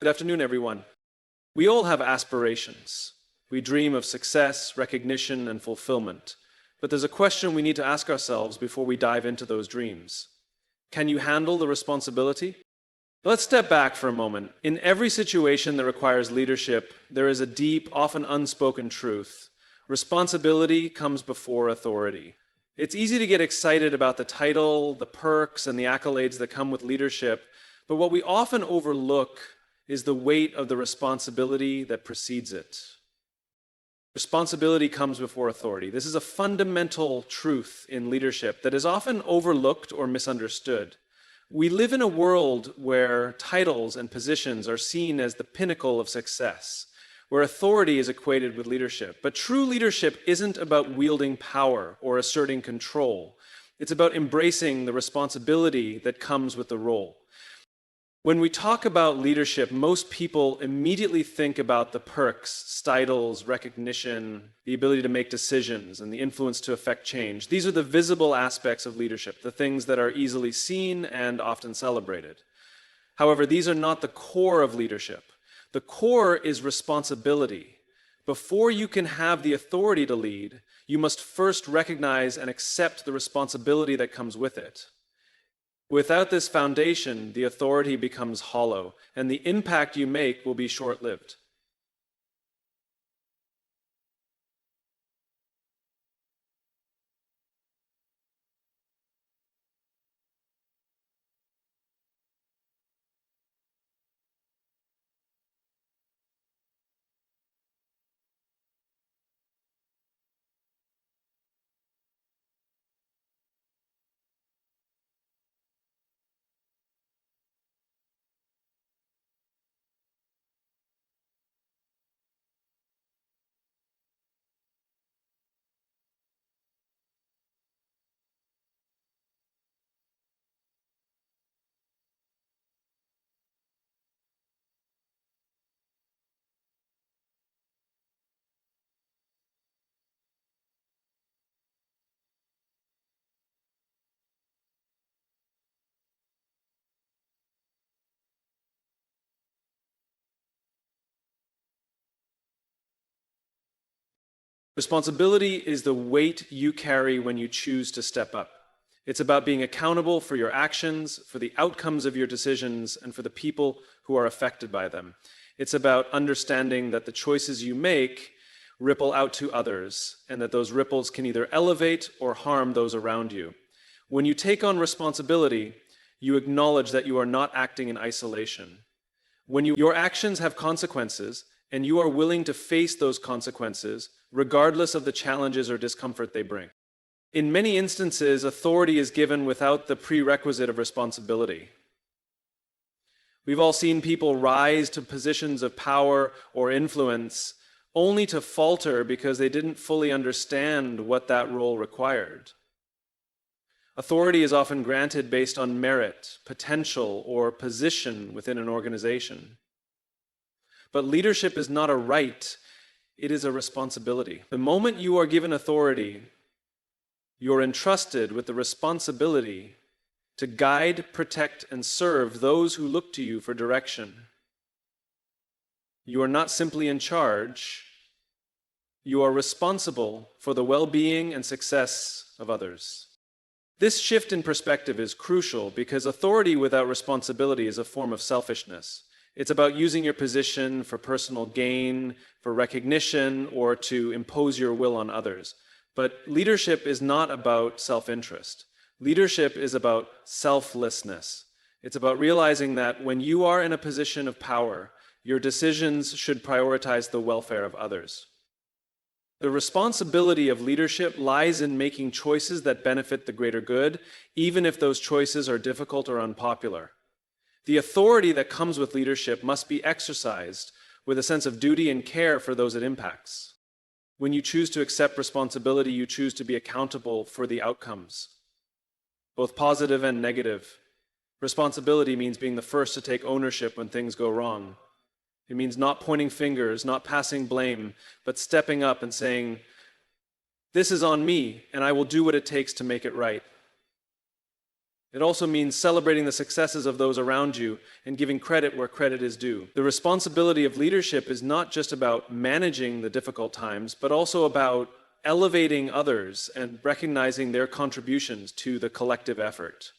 Good afternoon, everyone. We all have aspirations. We dream of success, recognition, and fulfillment. But there's a question we need to ask ourselves before we dive into those dreams. Can you handle the responsibility? Let's step back for a moment. In every situation that requires leadership, there is a deep, often unspoken truth. Responsibility comes before authority. It's easy to get excited about the title, the perks, and the accolades that come with leadership, but what we often overlook is the weight of the responsibility that precedes it. Responsibility comes before authority. This is a fundamental truth in leadership that is often overlooked or misunderstood. We live in a world where titles and positions are seen as the pinnacle of success, where authority is equated with leadership. But true leadership isn't about wielding power or asserting control. It's about embracing the responsibility that comes with the role. When we talk about leadership, most people immediately think about the perks, titles, recognition, the ability to make decisions, and the influence to affect change. These are the visible aspects of leadership, the things that are easily seen and often celebrated. However, these are not the core of leadership. The core is responsibility. Before you can have the authority to lead, you must first recognize and accept the responsibility that comes with it. Without this foundation, the authority becomes hollow, and the impact you make will be short-lived. Responsibility is the weight you carry when you choose to step up. It's about being accountable for your actions, for the outcomes of your decisions, and for the people who are affected by them. It's about understanding that the choices you make ripple out to others, and that those ripples can either elevate or harm those around you. When you take on responsibility, you acknowledge that you are not acting in isolation. When your actions have consequences, and you are willing to face those consequences, regardless of the challenges or discomfort they bring. In many instances, authority is given without the prerequisite of responsibility. We've all seen people rise to positions of power or influence only to falter because they didn't fully understand what that role required. Authority is often granted based on merit, potential, or position within an organization. But leadership is not a right, it is a responsibility. The moment you are given authority, you're entrusted with the responsibility to guide, protect, and serve those who look to you for direction. You are not simply in charge, you are responsible for the well-being and success of others. This shift in perspective is crucial because authority without responsibility is a form of selfishness. It's about using your position for personal gain, for recognition, or to impose your will on others. But leadership is not about self-interest. Leadership is about selflessness. It's about realizing that when you are in a position of power, your decisions should prioritize the welfare of others. The responsibility of leadership lies in making choices that benefit the greater good, even if those choices are difficult or unpopular. The authority that comes with leadership must be exercised with a sense of duty and care for those it impacts. When you choose to accept responsibility, you choose to be accountable for the outcomes, both positive and negative. Responsibility means being the first to take ownership when things go wrong. It means not pointing fingers, not passing blame, but stepping up and saying, "This is on me, and I will do what it takes to make it right." It also means celebrating the successes of those around you and giving credit where credit is due. The responsibility of leadership is not just about managing the difficult times, but also about elevating others and recognizing their contributions to the collective effort.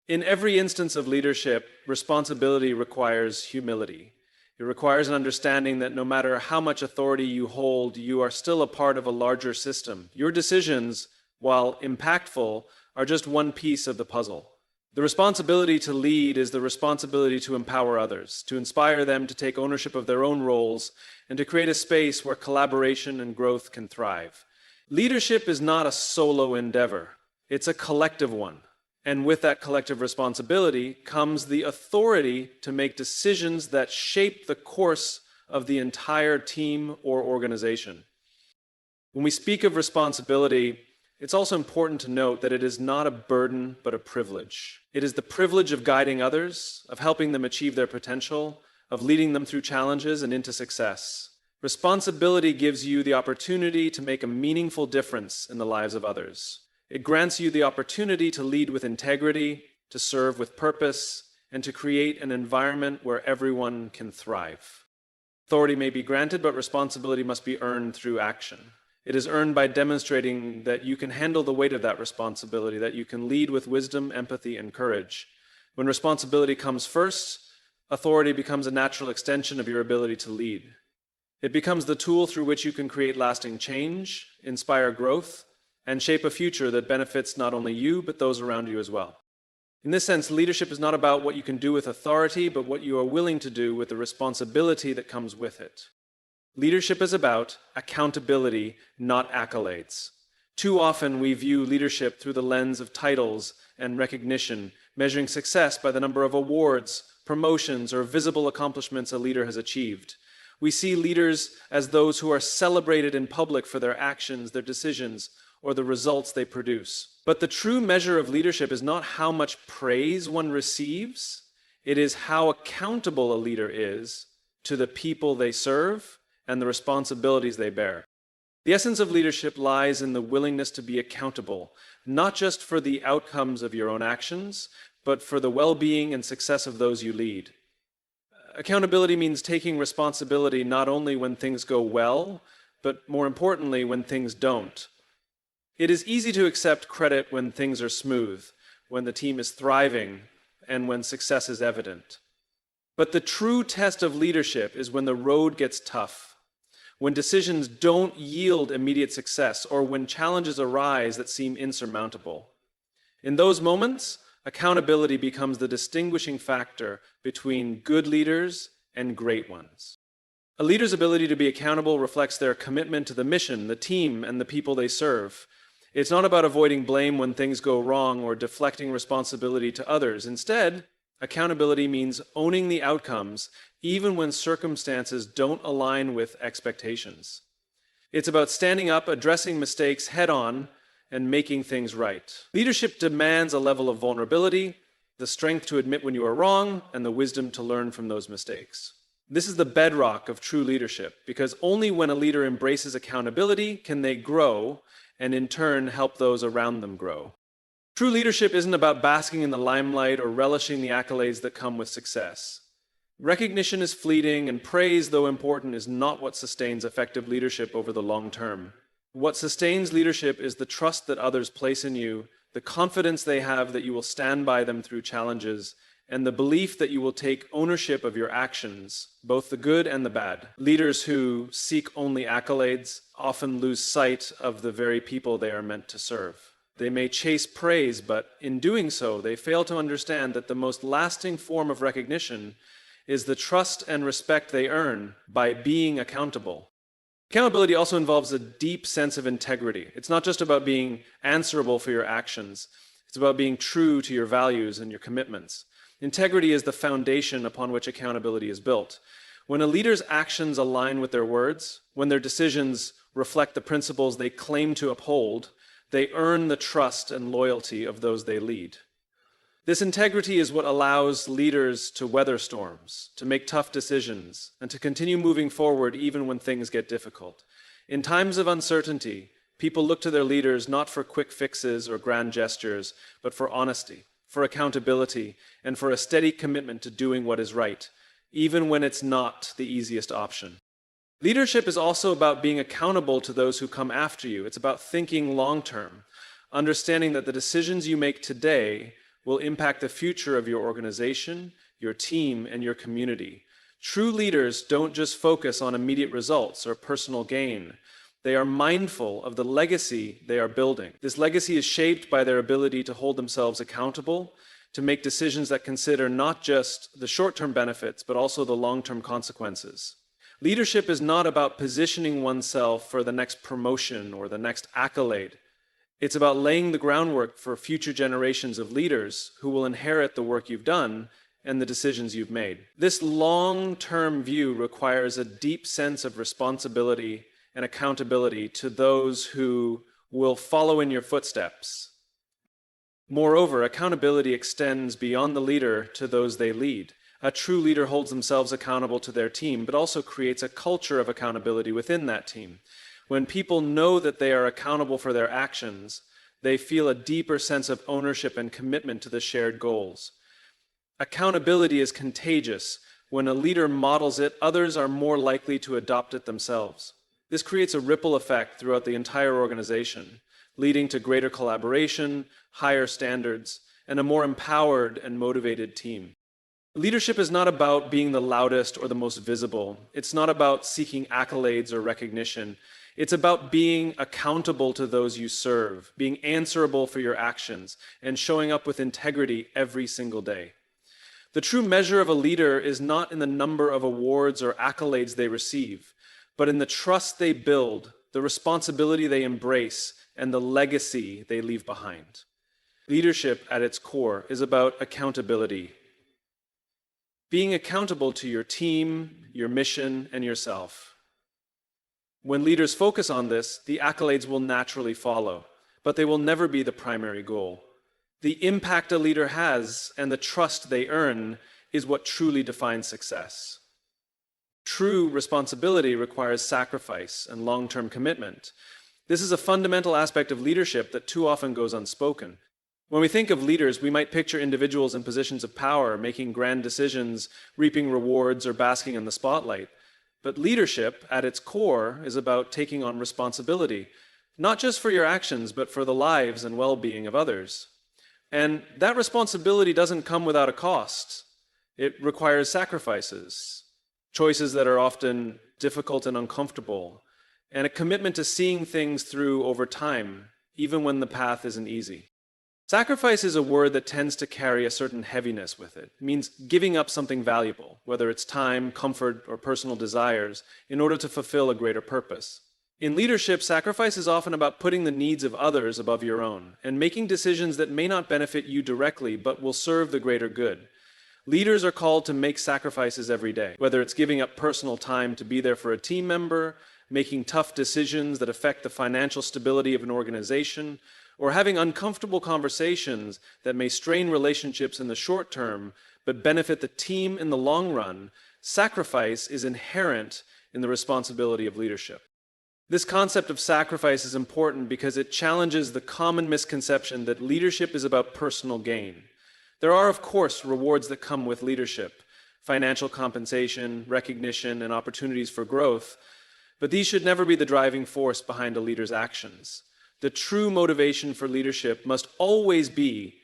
In every instance of leadership, responsibility requires humility. It requires an understanding that no matter how much authority you hold, you are still a part of a larger system. Your decisions, while impactful, are just one piece of the puzzle. The responsibility to lead is the responsibility to empower others, to inspire them to take ownership of their own roles, and to create a space where collaboration and growth can thrive. Leadership is not a solo endeavor. It's a collective one. And with that collective responsibility comes the authority to make decisions that shape the course of the entire team or organization. When we speak of responsibility, it's also important to note that it is not a burden, but a privilege. It is the privilege of guiding others, of helping them achieve their potential, of leading them through challenges and into success. Responsibility gives you the opportunity to make a meaningful difference in the lives of others. It grants you the opportunity to lead with integrity, to serve with purpose, and to create an environment where everyone can thrive. Authority may be granted, but responsibility must be earned through action. It is earned by demonstrating that you can handle the weight of that responsibility, that you can lead with wisdom, empathy, and courage. When responsibility comes first, authority becomes a natural extension of your ability to lead. It becomes the tool through which you can create lasting change, inspire growth, and shape a future that benefits not only you, but those around you as well. In this sense, leadership is not about what you can do with authority, but what you are willing to do with the responsibility that comes with it. Leadership is about accountability, not accolades. Too often we view leadership through the lens of titles and recognition, measuring success by the number of awards, promotions, or visible accomplishments a leader has achieved. We see leaders as those who are celebrated in public for their actions, their decisions, or the results they produce. But the true measure of leadership is not how much praise one receives, it is how accountable a leader is to the people they serve and the responsibilities they bear. The essence of leadership lies in the willingness to be accountable, not just for the outcomes of your own actions, but for the well-being and success of those you lead. Accountability means taking responsibility not only when things go well, but more importantly, when things don't. It is easy to accept credit when things are smooth, when the team is thriving, and when success is evident. But the true test of leadership is when the road gets tough, when decisions don't yield immediate success, or when challenges arise that seem insurmountable. In those moments, accountability becomes the distinguishing factor between good leaders and great ones. A leader's ability to be accountable reflects their commitment to the mission, the team, and the people they serve. It's not about avoiding blame when things go wrong or deflecting responsibility to others. Instead, accountability means owning the outcomes even when circumstances don't align with expectations. It's about standing up, addressing mistakes head-on, and making things right. Leadership demands a level of vulnerability, the strength to admit when you are wrong, and the wisdom to learn from those mistakes. This is the bedrock of true leadership, because only when a leader embraces accountability can they grow and in turn help those around them grow. True leadership isn't about basking in the limelight or relishing the accolades that come with success. Recognition is fleeting, and praise, though important, is not what sustains effective leadership over the long term. What sustains leadership is the trust that others place in you, the confidence they have that you will stand by them through challenges, and the belief that you will take ownership of your actions, both the good and the bad. Leaders who seek only accolades often lose sight of the very people they are meant to serve. They may chase praise, but in doing so, they fail to understand that the most lasting form of recognition is the trust and respect they earn by being accountable. Accountability also involves a deep sense of integrity. It's not just about being answerable for your actions. It's about being true to your values and your commitments. Integrity is the foundation upon which accountability is built. When a leader's actions align with their words, when their decisions reflect the principles they claim to uphold, they earn the trust and loyalty of those they lead. This integrity is what allows leaders to weather storms, to make tough decisions, and to continue moving forward even when things get difficult. In times of uncertainty, People look to their leaders not for quick fixes or grand gestures, but for honesty, for accountability, and for a steady commitment to doing what is right, even when it's not the easiest option. Leadership is also about being accountable to those who come after you. It's about thinking long-term, understanding that the decisions you make today will impact the future of your organization, your team, and your community. True leaders don't just focus on immediate results or personal gain. They are mindful of the legacy they are building. This legacy is shaped by their ability to hold themselves accountable, to make decisions that consider not just the short-term benefits, but also the long-term consequences. Leadership is not about positioning oneself for the next promotion or the next accolade. It's about laying the groundwork for future generations of leaders who will inherit the work you've done and the decisions you've made. This long-term view requires a deep sense of responsibility and accountability to those who will follow in your footsteps. Moreover, accountability extends beyond the leader to those they lead. A true leader holds themselves accountable to their team, but also creates a culture of accountability within that team. When people know that they are accountable for their actions, they feel a deeper sense of ownership and commitment to the shared goals. Accountability is contagious. When a leader models it, others are more likely to adopt it themselves. This creates a ripple effect throughout the entire organization, leading to greater collaboration, higher standards, and a more empowered and motivated team. Leadership is not about being the loudest or the most visible. It's not about seeking accolades or recognition. It's about being accountable to those you serve, being answerable for your actions, and showing up with integrity every single day. The true measure of a leader is not in the number of awards or accolades they receive, but in the trust they build, the responsibility they embrace, and the legacy they leave behind. Leadership at its core is about accountability. Being accountable to your team, your mission, and yourself. When leaders focus on this, the accolades will naturally follow, but they will never be the primary goal. The impact a leader has and the trust they earn is what truly defines success. True responsibility requires sacrifice and long-term commitment. This is a fundamental aspect of leadership that too often goes unspoken. When we think of leaders, we might picture individuals in positions of power, making grand decisions, reaping rewards, or basking in the spotlight. But leadership, at its core, is about taking on responsibility, not just for your actions, but for the lives and well-being of others. And that responsibility doesn't come without a cost. It requires sacrifices, choices that are often difficult and uncomfortable, and a commitment to seeing things through over time, even when the path isn't easy. Sacrifice is a word that tends to carry a certain heaviness with it. It means giving up something valuable, whether it's time, comfort, or personal desires, in order to fulfill a greater purpose. In leadership, sacrifice is often about putting the needs of others above your own, and making decisions that may not benefit you directly, but will serve the greater good. Leaders are called to make sacrifices every day, whether it's giving up personal time to be there for a team member, making tough decisions that affect the financial stability of an organization, or having uncomfortable conversations that may strain relationships in the short term but benefit the team in the long run. Sacrifice is inherent in the responsibility of leadership. This concept of sacrifice is important because it challenges the common misconception that leadership is about personal gain. There are, of course, rewards that come with leadership, financial compensation, recognition, and opportunities for growth, but these should never be the driving force behind a leader's actions. The true motivation for leadership must always be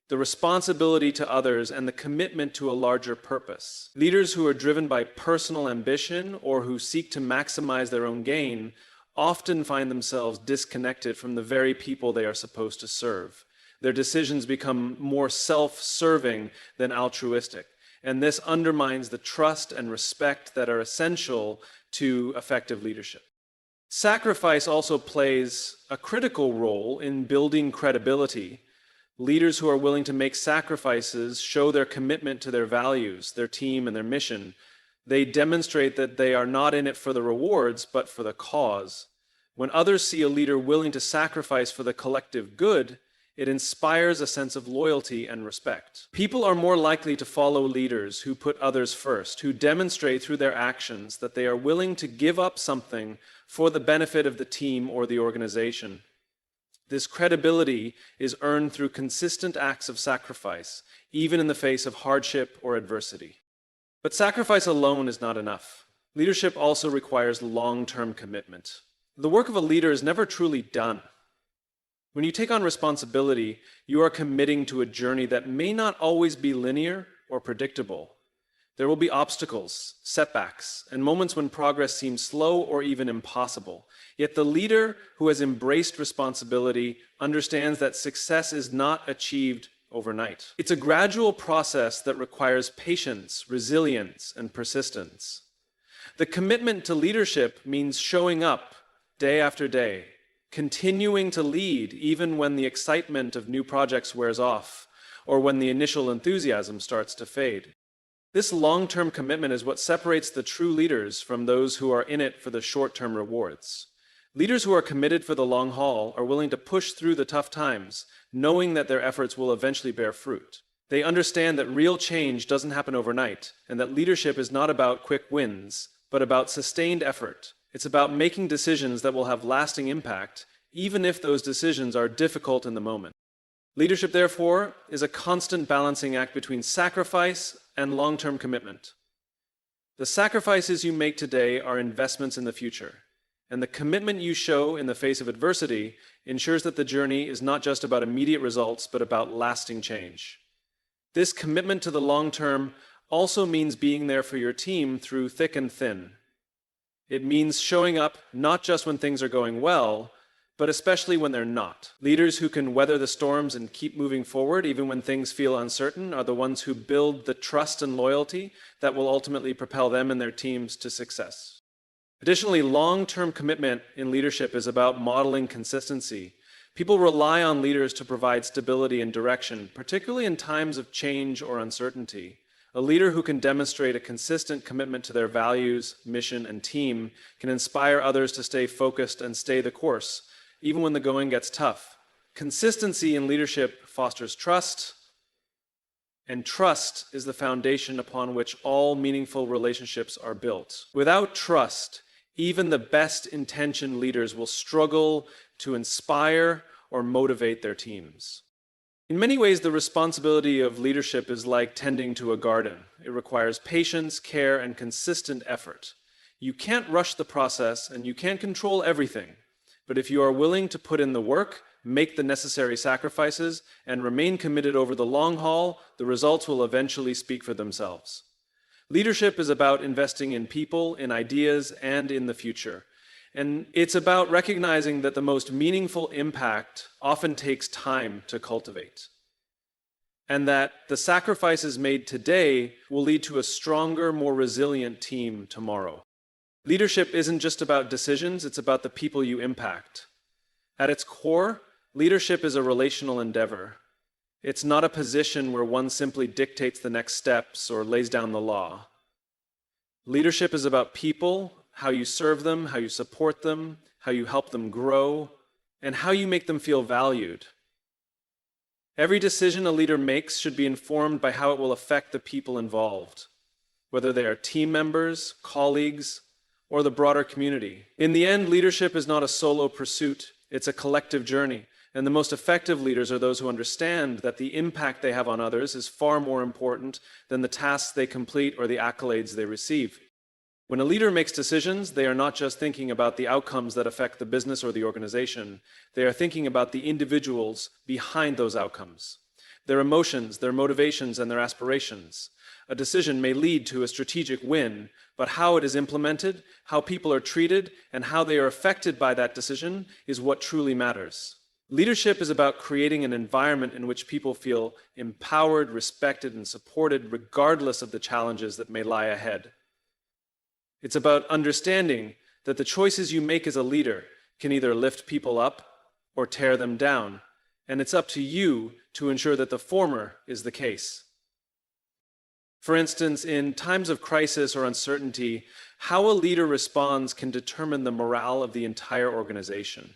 the responsibility to others and the commitment to a larger purpose. Leaders who are driven by personal ambition or who seek to maximize their own gain often find themselves disconnected from the very people they are supposed to serve. Their decisions become more self-serving than altruistic, and this undermines the trust and respect that are essential to effective leadership. Sacrifice also plays a critical role in building credibility. Leaders who are willing to make sacrifices show their commitment to their values, their team, and their mission. They demonstrate that they are not in it for the rewards, but for the cause. When others see a leader willing to sacrifice for the collective good, It inspires a sense of loyalty and respect. People are more likely to follow leaders who put others first, who demonstrate through their actions that they are willing to give up something for the benefit of the team or the organization. This credibility is earned through consistent acts of sacrifice, even in the face of hardship or adversity. But sacrifice alone is not enough. Leadership also requires long-term commitment. The work of a leader is never truly done. When you take on responsibility, you are committing to a journey that may not always be linear or predictable. There will be obstacles, setbacks, and moments when progress seems slow or even impossible. Yet the leader who has embraced responsibility understands that success is not achieved overnight. It's a gradual process that requires patience, resilience, and persistence. The commitment to leadership means showing up day after day, continuing to lead even when the excitement of new projects wears off, or when the initial enthusiasm starts to fade. This long-term commitment is what separates the true leaders from those who are in it for the short-term rewards. Leaders who are committed for the long haul are willing to push through the tough times, knowing that their efforts will eventually bear fruit. They understand that real change doesn't happen overnight, and that leadership is not about quick wins, but about sustained effort. It's about making decisions that will have lasting impact, even if those decisions are difficult in the moment. Leadership, therefore, is a constant balancing act between sacrifice and long-term commitment. The sacrifices you make today are investments in the future, and the commitment you show in the face of adversity ensures that the journey is not just about immediate results, but about lasting change. This commitment to the long term also means being there for your team through thick and thin. It means showing up not just when things are going well, but especially when they're not. Leaders who can weather the storms and keep moving forward even when things feel uncertain are the ones who build the trust and loyalty that will ultimately propel them and their teams to success. Additionally, long-term commitment in leadership is about modeling consistency. People rely on leaders to provide stability and direction, particularly in times of change or uncertainty. A leader who can demonstrate a consistent commitment to their values, mission, and team can inspire others to stay focused and stay the course, even when the going gets tough. Consistency in leadership fosters trust, and trust is the foundation upon which all meaningful relationships are built. Without trust, even the best-intentioned leaders will struggle to inspire or motivate their teams. In many ways, the responsibility of leadership is like tending to a garden. It requires patience, care, and consistent effort. You can't rush the process, and you can't control everything. But if you are willing to put in the work, make the necessary sacrifices, and remain committed over the long haul, the results will eventually speak for themselves. Leadership is about investing in people, in ideas, and in the future. And it's about recognizing that the most meaningful impact often takes time to cultivate. And that the sacrifices made today will lead to a stronger, more resilient team tomorrow. Leadership isn't just about decisions, it's about the people you impact. At its core, leadership is a relational endeavor. It's not a position where one simply dictates the next steps or lays down the law. Leadership is about people, how you serve them, how you support them, how you help them grow, and how you make them feel valued. Every decision a leader makes should be informed by how it will affect the people involved, whether they are team members, colleagues, or the broader community. In the end, leadership is not a solo pursuit, it's a collective journey. And the most effective leaders are those who understand that the impact they have on others is far more important than the tasks they complete or the accolades they receive. When a leader makes decisions, they are not just thinking about the outcomes that affect the business or the organization. They are thinking about the individuals behind those outcomes, their emotions, their motivations, and their aspirations. A decision may lead to a strategic win, but how it is implemented, how people are treated, and how they are affected by that decision is what truly matters. Leadership is about creating an environment in which people feel empowered, respected, and supported regardless of the challenges that may lie ahead. It's about understanding that the choices you make as a leader can either lift people up or tear them down, and it's up to you to ensure that the former is the case. For instance, in times of crisis or uncertainty, how a leader responds can determine the morale of the entire organization.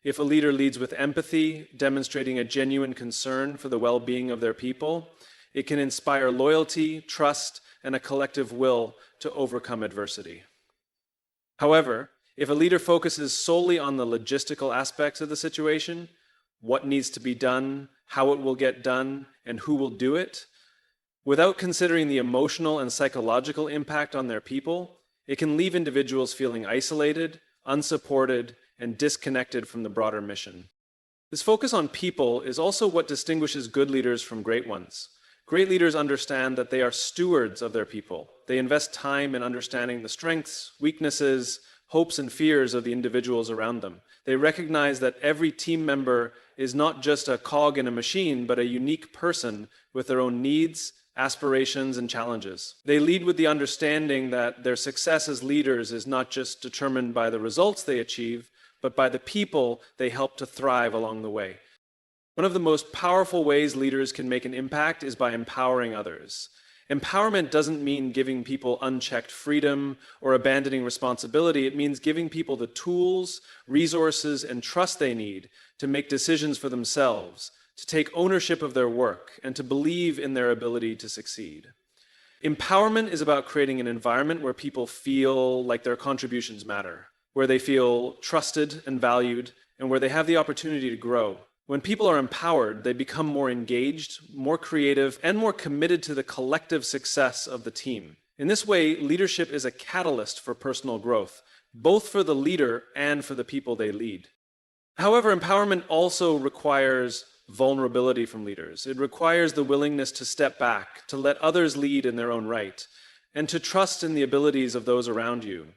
If a leader leads with empathy, demonstrating a genuine concern for the well-being of their people, it can inspire loyalty, trust, and a collective will to overcome adversity. However, if a leader focuses solely on the logistical aspects of the situation, what needs to be done, how it will get done, and who will do it, without considering the emotional and psychological impact on their people, it can leave individuals feeling isolated, unsupported, and disconnected from the broader mission. This focus on people is also what distinguishes good leaders from great ones. Great leaders understand that they are stewards of their people. They invest time in understanding the strengths, weaknesses, hopes, and fears of the individuals around them. They recognize that every team member is not just a cog in a machine, but a unique person with their own needs, aspirations, and challenges. They lead with the understanding that their success as leaders is not just determined by the results they achieve, but by the people they help to thrive along the way. One of the most powerful ways leaders can make an impact is by empowering others. Empowerment doesn't mean giving people unchecked freedom or abandoning responsibility. It means giving people the tools, resources, and trust they need to make decisions for themselves, to take ownership of their work, and to believe in their ability to succeed. Empowerment is about creating an environment where people feel like their contributions matter, where they feel trusted and valued, and where they have the opportunity to grow. When people are empowered, they become more engaged, more creative, and more committed to the collective success of the team. In this way, leadership is a catalyst for personal growth, both for the leader and for the people they lead. However, empowerment also requires vulnerability from leaders. It requires the willingness to step back, to let others lead in their own right, and to trust in the abilities of those around you.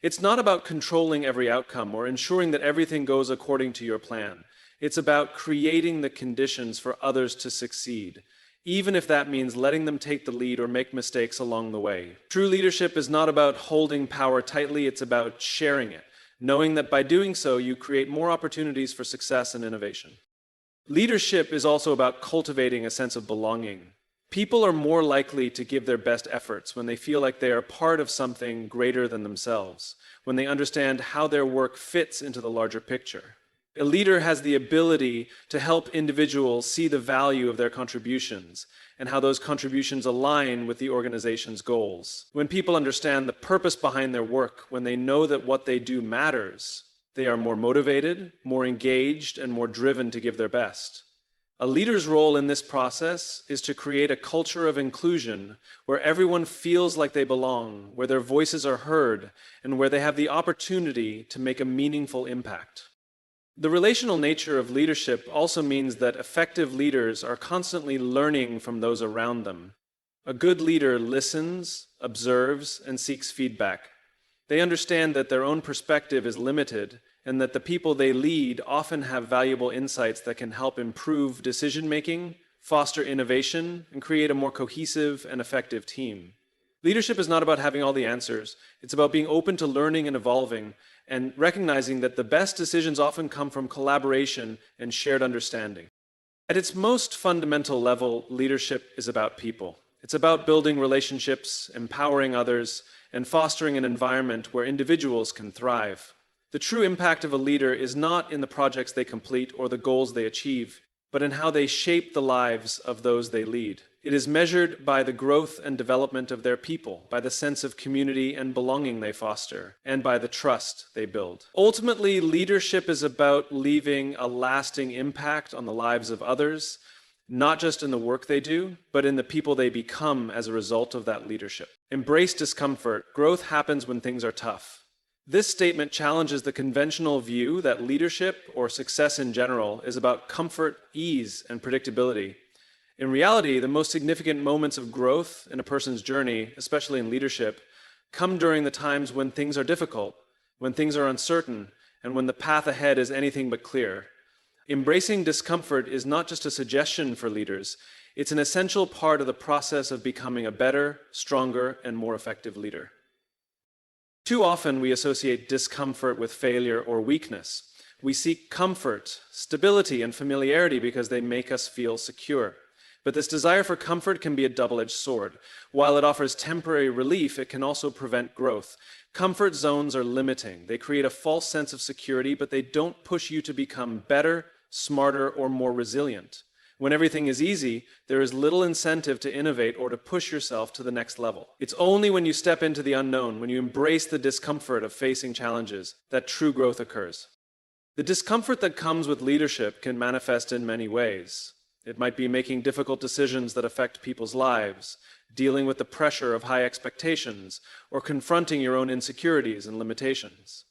It's not about controlling every outcome or ensuring that everything goes according to your plan. It's about creating the conditions for others to succeed, even if that means letting them take the lead or make mistakes along the way. True leadership is not about holding power tightly, it's about sharing it, knowing that by doing so, you create more opportunities for success and innovation. Leadership is also about cultivating a sense of belonging. People are more likely to give their best efforts when they feel like they are part of something greater than themselves, when they understand how their work fits into the larger picture. A leader has the ability to help individuals see the value of their contributions and how those contributions align with the organization's goals. When people understand the purpose behind their work, when they know that what they do matters, they are more motivated, more engaged, and more driven to give their best. A leader's role in this process is to create a culture of inclusion where everyone feels like they belong, where their voices are heard, and where they have the opportunity to make a meaningful impact. The relational nature of leadership also means that effective leaders are constantly learning from those around them. A good leader listens, observes, and seeks feedback. They understand that their own perspective is limited and that the people they lead often have valuable insights that can help improve decision-making, foster innovation, and create a more cohesive and effective team. Leadership is not about having all the answers. It's about being open to learning and evolving, and recognizing that the best decisions often come from collaboration and shared understanding. At its most fundamental level, leadership is about people. It's about building relationships, empowering others, and fostering an environment where individuals can thrive. The true impact of a leader is not in the projects they complete or the goals they achieve, but in how they shape the lives of those they lead. It is measured by the growth and development of their people, by the sense of community and belonging they foster, and by the trust they build. Ultimately, leadership is about leaving a lasting impact on the lives of others, not just in the work they do, but in the people they become as a result of that leadership. Embrace discomfort. Growth happens when things are tough. This statement challenges the conventional view that leadership, or success in general, is about comfort, ease, and predictability. In reality, the most significant moments of growth in a person's journey, especially in leadership, come during the times when things are difficult, when things are uncertain, and when the path ahead is anything but clear. Embracing discomfort is not just a suggestion for leaders, it's an essential part of the process of becoming a better, stronger, and more effective leader. Too often we associate discomfort with failure or weakness. We seek comfort, stability, and familiarity because they make us feel secure. But this desire for comfort can be a double-edged sword. While it offers temporary relief, it can also prevent growth. Comfort zones are limiting. They create a false sense of security, but they don't push you to become better, smarter, or more resilient. When everything is easy, there is little incentive to innovate or to push yourself to the next level. It's only when you step into the unknown, when you embrace the discomfort of facing challenges, that true growth occurs. The discomfort that comes with leadership can manifest in many ways. It might be making difficult decisions that affect people's lives, dealing with the pressure of high expectations, or confronting your own insecurities and limitations.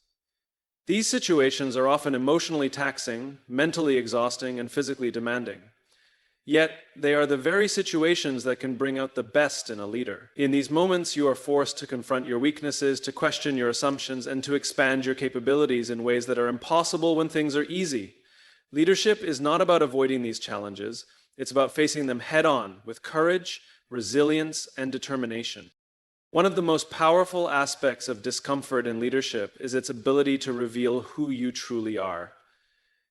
These situations are often emotionally taxing, mentally exhausting, and physically demanding. Yet, they are the very situations that can bring out the best in a leader. In these moments, you are forced to confront your weaknesses, to question your assumptions, and to expand your capabilities in ways that are impossible when things are easy. Leadership is not about avoiding these challenges. It's about facing them head-on with courage, resilience, and determination. One of the most powerful aspects of discomfort in leadership is its ability to reveal who you truly are.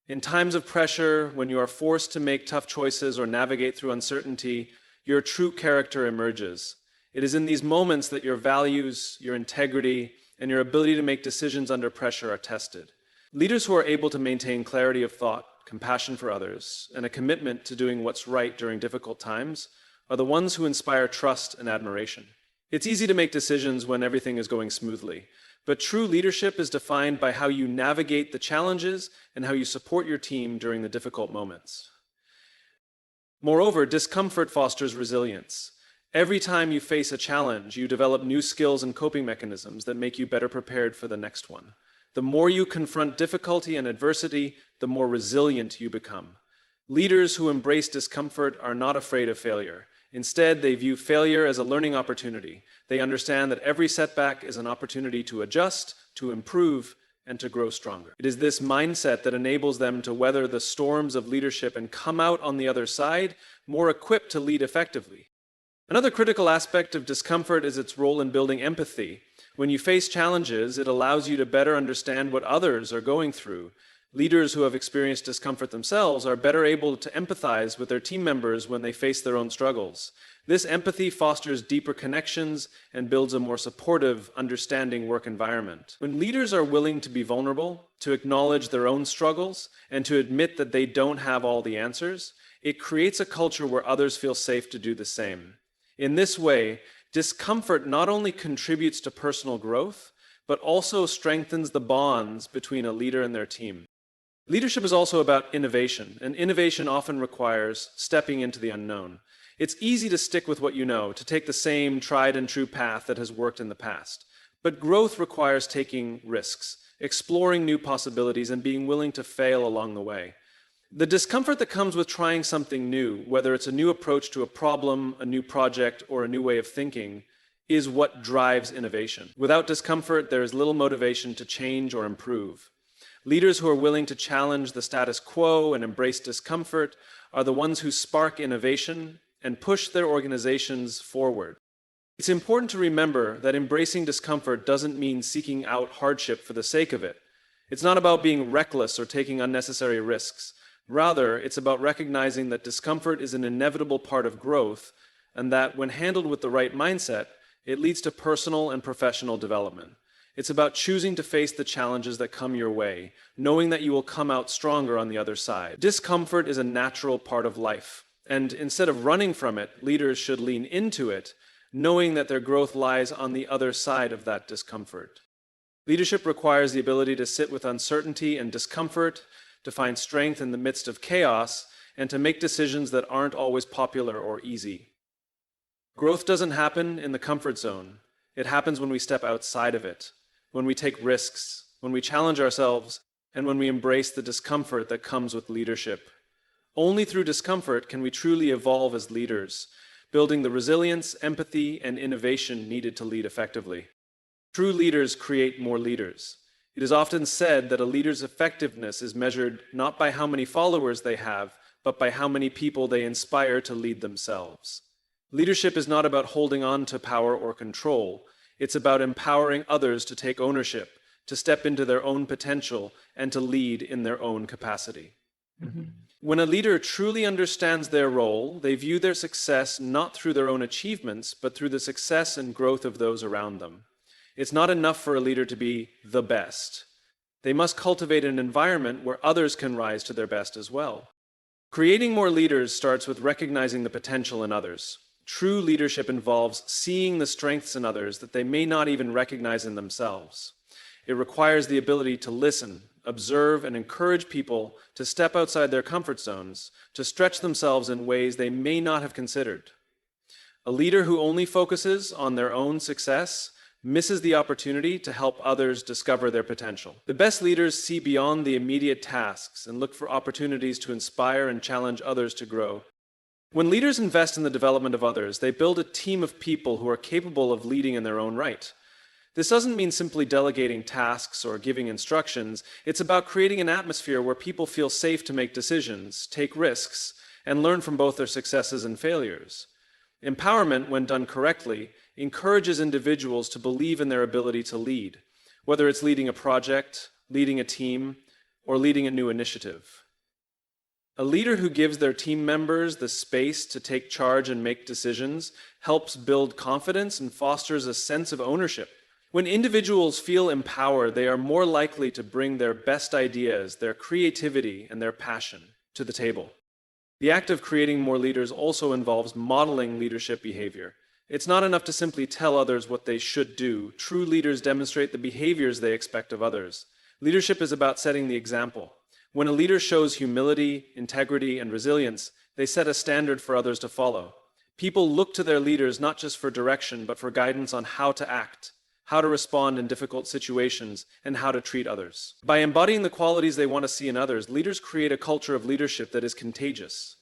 In times of pressure, when you are forced to make tough choices or navigate through uncertainty, your true character emerges. It is in these moments that your values, your integrity, and your ability to make decisions under pressure are tested. Leaders who are able to maintain clarity of thought, compassion for others, and a commitment to doing what's right during difficult times are the ones who inspire trust and admiration. It's easy to make decisions when everything is going smoothly, but true leadership is defined by how you navigate the challenges and how you support your team during the difficult moments. Moreover, discomfort fosters resilience. Every time you face a challenge, you develop new skills and coping mechanisms that make you better prepared for the next one. The more you confront difficulty and adversity, the more resilient you become. Leaders who embrace discomfort are not afraid of failure. Instead, they view failure as a learning opportunity. They understand that every setback is an opportunity to adjust, to improve, and to grow stronger. It is this mindset that enables them to weather the storms of leadership and come out on the other side more equipped to lead effectively. Another critical aspect of discomfort is its role in building empathy. When you face challenges, it allows you to better understand what others are going through. Leaders who have experienced discomfort themselves are better able to empathize with their team members when they face their own struggles. This empathy fosters deeper connections and builds a more supportive, understanding work environment. When leaders are willing to be vulnerable, to acknowledge their own struggles, and to admit that they don't have all the answers, it creates a culture where others feel safe to do the same. In this way, discomfort not only contributes to personal growth, but also strengthens the bonds between a leader and their team. Leadership is also about innovation, and innovation often requires stepping into the unknown. It's easy to stick with what you know, to take the same tried and true path that has worked in the past. But growth requires taking risks, exploring new possibilities, and being willing to fail along the way. The discomfort that comes with trying something new, whether it's a new approach to a problem, a new project, or a new way of thinking, is what drives innovation. Without discomfort, there is little motivation to change or improve. Leaders who are willing to challenge the status quo and embrace discomfort are the ones who spark innovation and push their organizations forward. It's important to remember that embracing discomfort doesn't mean seeking out hardship for the sake of it. It's not about being reckless or taking unnecessary risks. Rather, it's about recognizing that discomfort is an inevitable part of growth, and that when handled with the right mindset, it leads to personal and professional development. It's about choosing to face the challenges that come your way, knowing that you will come out stronger on the other side. Discomfort is a natural part of life, and instead of running from it, leaders should lean into it, knowing that their growth lies on the other side of that discomfort. Leadership requires the ability to sit with uncertainty and discomfort, to find strength in the midst of chaos, and to make decisions that aren't always popular or easy. Growth doesn't happen in the comfort zone. It happens when we step outside of it, when we take risks, when we challenge ourselves, and when we embrace the discomfort that comes with leadership. Only through discomfort can we truly evolve as leaders, building the resilience, empathy, and innovation needed to lead effectively. True leaders create more leaders. It is often said that a leader's effectiveness is measured not by how many followers they have, but by how many people they inspire to lead themselves. Leadership is not about holding on to power or control. It's about empowering others to take ownership, to step into their own potential, and to lead in their own capacity. When a leader truly understands their role, they view their success not through their own achievements, but through the success and growth of those around them. It's not enough for a leader to be the best. They must cultivate an environment where others can rise to their best as well. Creating more leaders starts with recognizing the potential in others. True leadership involves seeing the strengths in others that they may not even recognize in themselves. It requires the ability to listen, observe, and encourage people to step outside their comfort zones, to stretch themselves in ways they may not have considered. A leader who only focuses on their own success misses the opportunity to help others discover their potential. The best leaders see beyond the immediate tasks and look for opportunities to inspire and challenge others to grow. When leaders invest in the development of others, they build a team of people who are capable of leading in their own right. This doesn't mean simply delegating tasks or giving instructions. It's about creating an atmosphere where people feel safe to make decisions, take risks, and learn from both their successes and failures. Empowerment, when done correctly, encourages individuals to believe in their ability to lead, whether it's leading a project, leading a team, or leading a new initiative. A leader who gives their team members the space to take charge and make decisions helps build confidence and fosters a sense of ownership. When individuals feel empowered, they are more likely to bring their best ideas, their creativity, and their passion to the table. The act of creating more leaders also involves modeling leadership behavior. It's not enough to simply tell others what they should do. True leaders demonstrate the behaviors they expect of others. Leadership is about setting the example. When a leader shows humility, integrity, and resilience, they set a standard for others to follow. People look to their leaders not just for direction, but for guidance on how to act, how to respond in difficult situations, and how to treat others. By embodying the qualities they want to see in others, leaders create a culture of leadership that is contagious.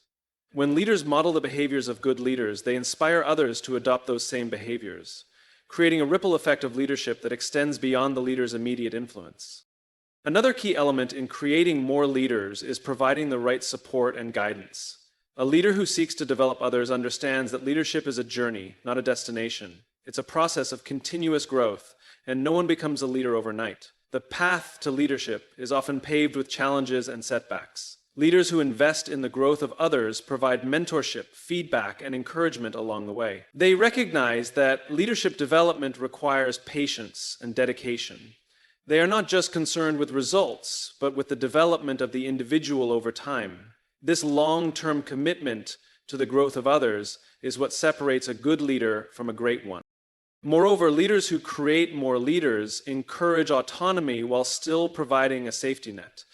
When leaders model the behaviors of good leaders, they inspire others to adopt those same behaviors, creating a ripple effect of leadership that extends beyond the leader's immediate influence. Another key element in creating more leaders is providing the right support and guidance. A leader who seeks to develop others understands that leadership is a journey, not a destination. It's a process of continuous growth, and no one becomes a leader overnight. The path to leadership is often paved with challenges and setbacks. Leaders who invest in the growth of others provide mentorship, feedback, and encouragement along the way. They recognize that leadership development requires patience and dedication. They are not just concerned with results, but with the development of the individual over time. This long-term commitment to the growth of others is what separates a good leader from a great one. Moreover, leaders who create more leaders encourage autonomy while still providing a safety net.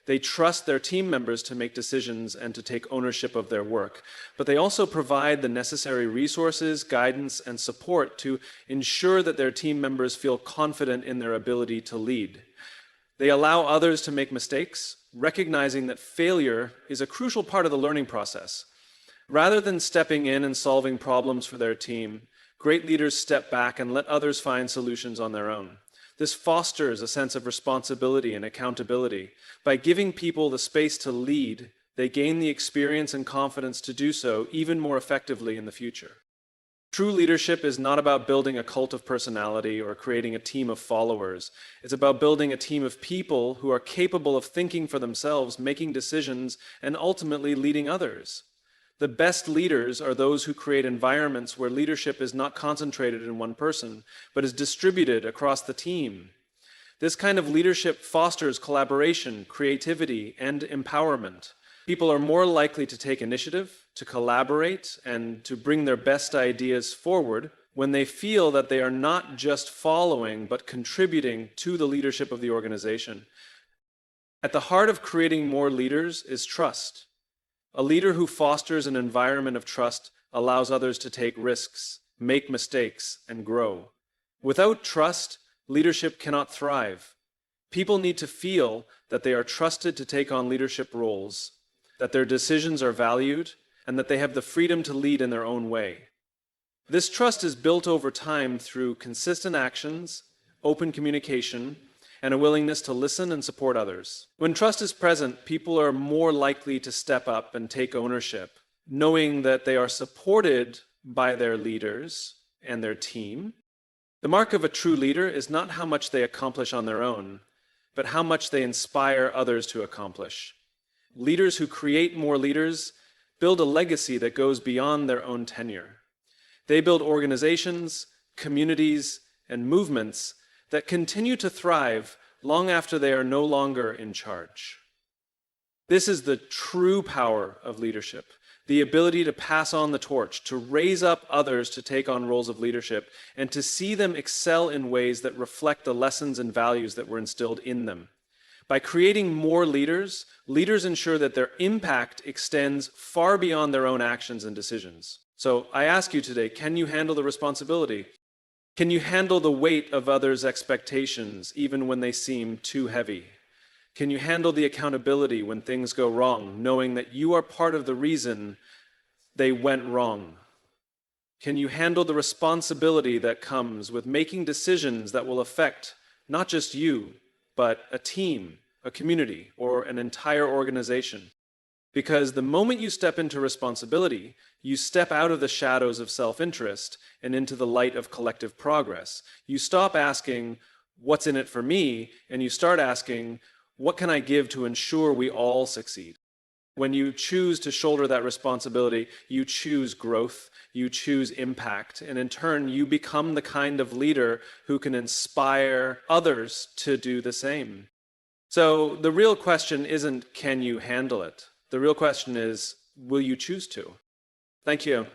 They trust their team members to make decisions and to take ownership of their work, but they also provide the necessary resources, guidance, and support to ensure that their team members feel confident in their ability to lead. They allow others to make mistakes, recognizing that failure is a crucial part of the learning process. Rather than stepping in and solving problems for their team, great leaders step back and let others find solutions on their own. This fosters a sense of responsibility and accountability. By giving people the space to lead, they gain the experience and confidence to do so even more effectively in the future. True leadership is not about building a cult of personality or creating a team of followers. It's about building a team of people who are capable of thinking for themselves, making decisions, and ultimately leading others. The best leaders are those who create environments where leadership is not concentrated in one person, but is distributed across the team. This kind of leadership fosters collaboration, creativity, and empowerment. People are more likely to take initiative, to collaborate, and to bring their best ideas forward when they feel that they are not just following, but contributing to the leadership of the organization. At the heart of creating more leaders is trust. A leader who fosters an environment of trust allows others to take risks, make mistakes, and grow. Without trust, leadership cannot thrive. People need to feel that they are trusted to take on leadership roles, that their decisions are valued, and that they have the freedom to lead in their own way. This trust is built over time through consistent actions, open communication, and a willingness to listen and support others. When trust is present, people are more likely to step up and take ownership, knowing that they are supported by their leaders and their team. The mark of a true leader is not how much they accomplish on their own, but how much they inspire others to accomplish. Leaders who create more leaders build a legacy that goes beyond their own tenure. They build organizations, communities, and movements that continue to thrive long after they are no longer in charge. This is the true power of leadership, the ability to pass on the torch, to raise up others to take on roles of leadership, and to see them excel in ways that reflect the lessons and values that were instilled in them. By creating more leaders, leaders ensure that their impact extends far beyond their own actions and decisions. So I ask you today, can you handle the responsibility? Can you handle the weight of others' expectations, even when they seem too heavy? Can you handle the accountability when things go wrong, knowing that you are part of the reason they went wrong? Can you handle the responsibility that comes with making decisions that will affect not just you, but a team, a community, or an entire organization? Because the moment you step into responsibility, you step out of the shadows of self-interest and into the light of collective progress. You stop asking, what's in it for me? And you start asking, what can I give to ensure we all succeed? When you choose to shoulder that responsibility, you choose growth, you choose impact, and in turn, you become the kind of leader who can inspire others to do the same. So the real question isn't, can you handle it? The real question is, will you choose to? Thank you.